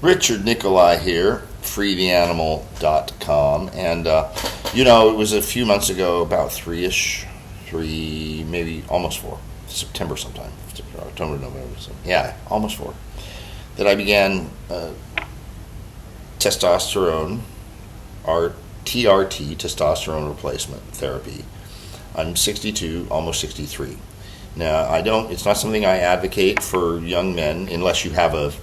Richard Nikoley here, freetheanimal.com, and it was a few months ago, about three, maybe almost 4, September sometime, October, November, yeah, almost 4, that I began testosterone, or TRT, testosterone replacement therapy. I'm 62, almost 63. Now, it's not something I advocate for young men unless you have a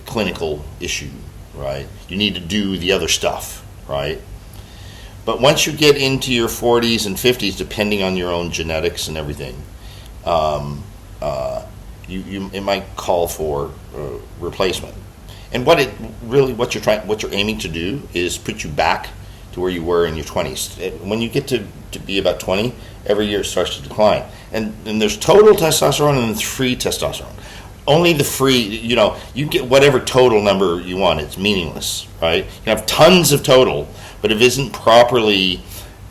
clinical issue, right? You need to do the other stuff, right? But once you get into your 40s and 50s, depending on your own genetics and everything, it might call for replacement. And what you're aiming to do is put you back to where you were in your 20s. When you get to be about 20, every year it starts to decline. And there's total testosterone and there's free testosterone. Only the free, you get whatever total number you want. It's meaningless, right? You have tons of total, but if it isn't properly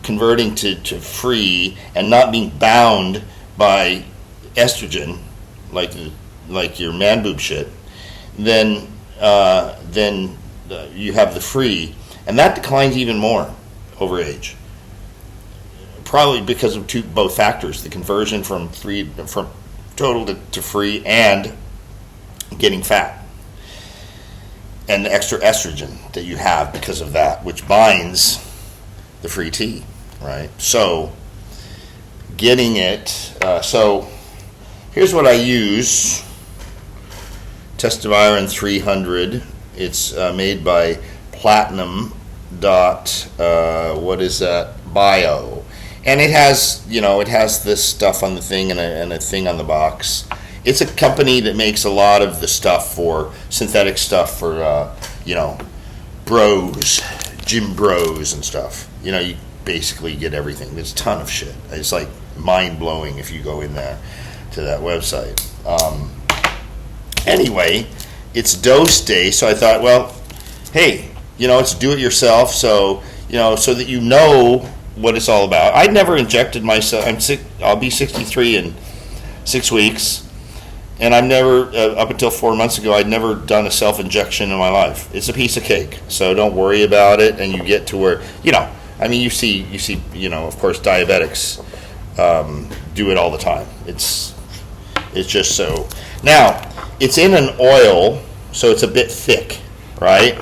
converting to free and not being bound by estrogen, like your man boob shit, then you have the free, and that declines even more over age. Probably because of both factors: the conversion from total to free, and getting fat, and the extra estrogen that you have because of that, which binds the free T, right? So getting it. So here's what I use: Testosterone 300. It's made by Platinum Bio. And it has this stuff on the thing and a thing on the box. It's a company that makes a lot of the stuff for synthetic stuff for bros, gym bros and stuff. You basically get everything. There's a ton of shit. It's like mind blowing if you go in there to that website. Anyway, it's dose day, so I thought, well, hey, it's do it yourself. So so that you know what it's all about. I'd never injected myself. I'll be 63 in 6 weeks, and I've never, up until 4 months ago, I'd never done a self-injection in my life. It's a piece of cake, so don't worry about it. And you get to where, you see, of course, diabetics do it all the time. It's just so. Now, it's in an oil, so it's a bit thick, right?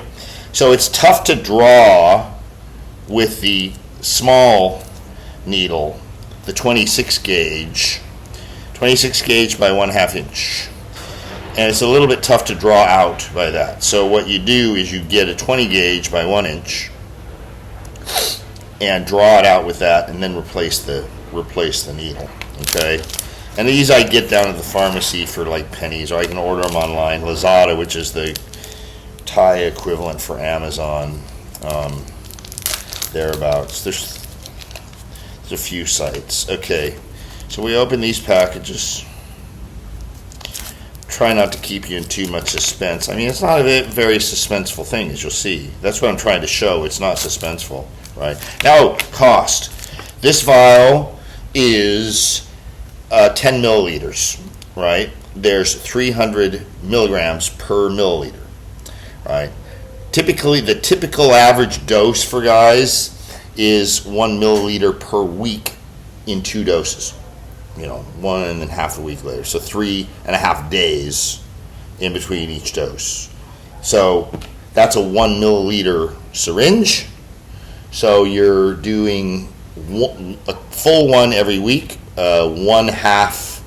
So it's tough to draw with the small needle, the 26 gauge by 1/2 inch, and it's a little bit tough to draw out by that. So what you do is you get a 20 gauge by 1 inch and draw it out with that, and then replace the needle. Okay, and these I get down at the pharmacy for like pennies, or I can order them online. Lazada, which is the Thai equivalent for Amazon. Thereabouts. There's a few sites. Okay, so we open these packages. Try not to keep you in too much suspense. It's not a very suspenseful thing, as you'll see. That's what I'm trying to show. It's not suspenseful, right? Now, cost. This vial is 10 milliliters, right? There's 300 milligrams per milliliter, right? Typically, the typical average dose for guys is 1 milliliter per week in 2 doses. 1 and then half a week later. So 3.5 days in between each dose. So that's a 1 milliliter syringe. So you're doing a full one every week, 0.5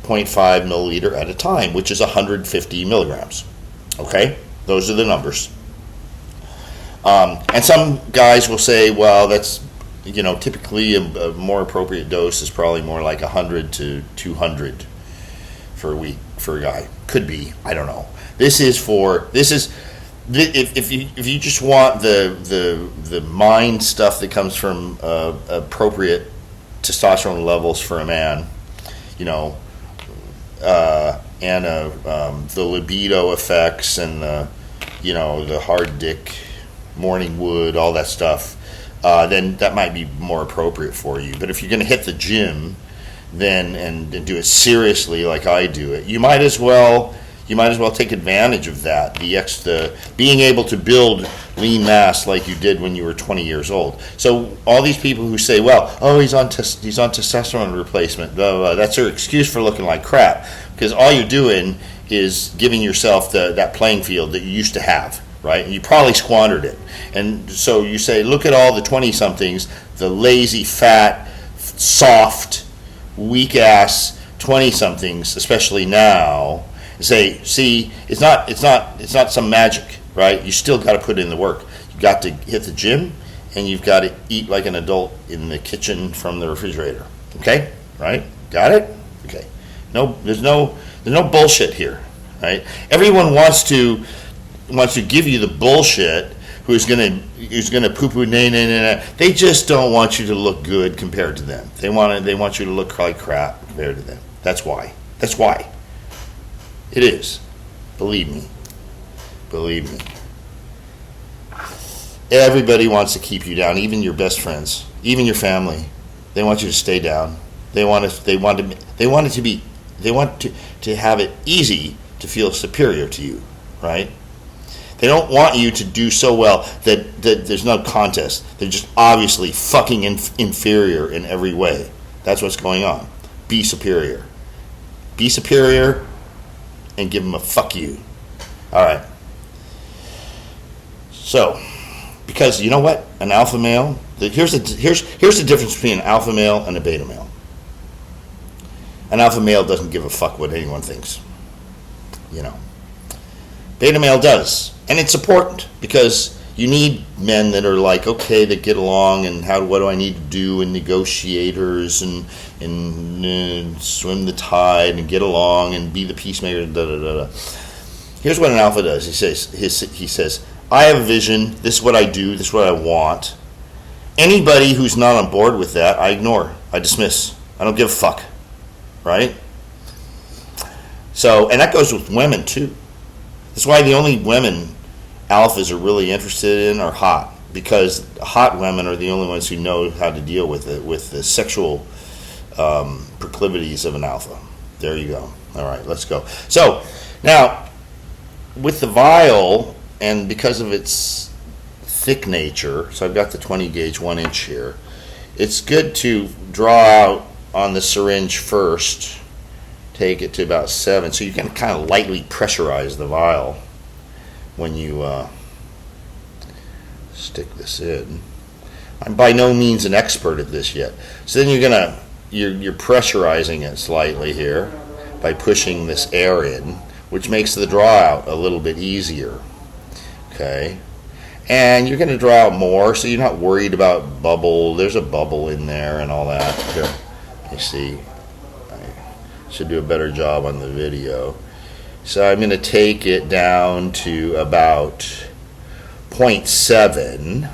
milliliter at a time, which is 150 milligrams. Okay? Those are the numbers. And some guys will say, well, that's, typically a more appropriate dose is probably more like 100 to 200 for a week for a guy. Could be, I don't know. If you just want the mind stuff that comes from appropriate testosterone levels for a man, and the libido effects and the hard dick, morning wood, all that stuff, then that might be more appropriate for you. But if you're going to hit the gym, then and do it seriously like I do it, you might as well You might as well take advantage of that. The being able to build lean mass like you did when you were 20 years old. So all these people who say, well, oh, he's on testosterone replacement, blah, blah, blah, that's their excuse for looking like crap. Because all you're doing is giving yourself that playing field that you used to have, right? And you probably squandered it. And so you say, look at all the 20-somethings, the lazy, fat, soft, weak-ass 20-somethings, especially now, and say, see, it's not some magic, right? You still got to put in the work. You've got to hit the gym, and you've got to eat like an adult in the kitchen from the refrigerator. Okay? Right? Got it? Okay. No, there's no bullshit here, right? Everyone wants to give you the bullshit. Who's gonna poo-poo nay. They just don't want you to look good compared to them. They want you to look like crap compared to them. That's why. It is. Believe me. Everybody wants to keep you down, even your best friends, even your family. They want you to stay down. They want to have it easy to feel superior to you, right? They don't want you to do so well that there's no contest. They're just obviously fucking inferior in every way. That's what's going on. Be superior. Be superior and give them a fuck you. All right. So, because you know what? An alpha male, here's the difference between an alpha male and a beta male. An alpha male doesn't give a fuck what anyone thinks. You know. Beta male does. And it's important because you need men that are like, okay, that get along and what do I need to do, and negotiators and swim the tide and get along and be the peacemaker. Here's what an alpha does. He says, I have a vision. This is what I do. This is what I want. Anybody who's not on board with that, I ignore. I dismiss. I don't give a fuck. Right? So, and that goes with women too. That's why the only women alphas are really interested in are hot, because hot women are the only ones who know how to deal with it, with the sexual proclivities of an alpha. There you go. All right, let's go. So now, with the vial, and because of its thick nature, so I've got the 20 gauge 1 inch here, it's good to draw out on the syringe first, take it to about 7, so you can kind of lightly pressurize the vial when you stick this in. I'm by no means an expert at this yet. So then you're pressurizing it slightly here by pushing this air in, which makes the draw out a little bit easier. Okay. And you're going to draw out more, so you're not worried about bubble. There's a bubble in there and all that. Here, you see. I should do a better job on the video. So I'm going to take it down to about 0.7.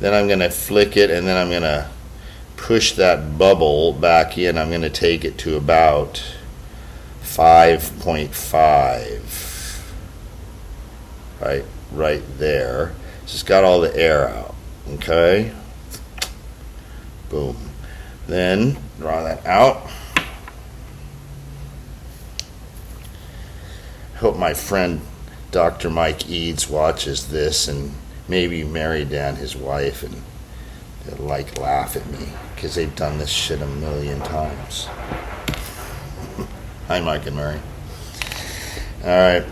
Then I'm going to flick it, and then I'm going to push that bubble back in. I'm going to take it to about 5.5. Right there. So it's got all the air out. Okay? Boom. Then draw that out. Hope my friend Dr. Mike Eads watches this, and maybe Mary Dan, his wife, and they'll laugh at me because they've done this shit a million times. Hi, Mike and Mary. All right.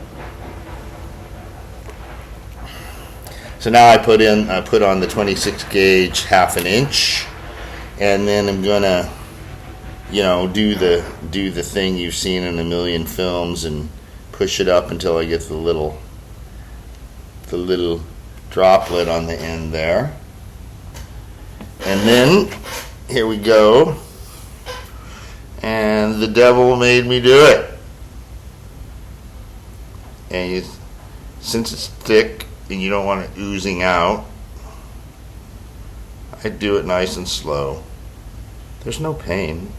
So now I put on the 26 gauge 1/2 inch, and then I'm gonna, do the thing you've seen in a million films and push it up until I get the little droplet on the end there. And then here we go. And the devil made me do it. And since it's thick and you don't want it oozing out, I do it nice and slow. There's no pain.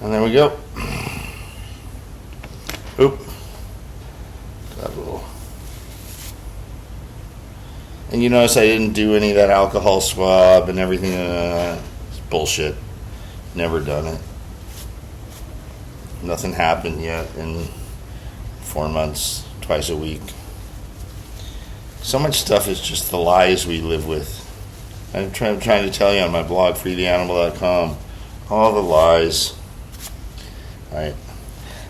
And there we go. Oop. Got a little. And you notice I didn't do any of that alcohol swab and everything. It's bullshit. Never done it. Nothing happened yet in 4 months, twice a week. So much stuff is just the lies we live with. I'm trying to tell you on my blog, freetheanimal.com, all the lies. Right?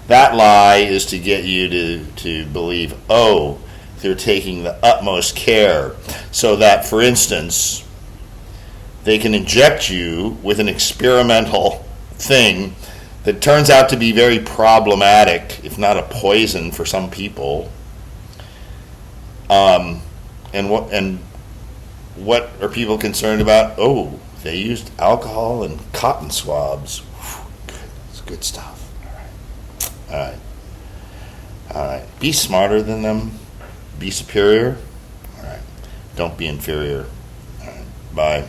That lie is to get you to believe, oh, they're taking the utmost care so that, for instance, they can inject you with an experimental thing that turns out to be very problematic, if not a poison for some people. And what are people concerned about? Oh, they used alcohol and cotton swabs. Whew, good. It's good stuff. All right. Be smarter than them. Be superior. All right. Don't be inferior. All right. Bye.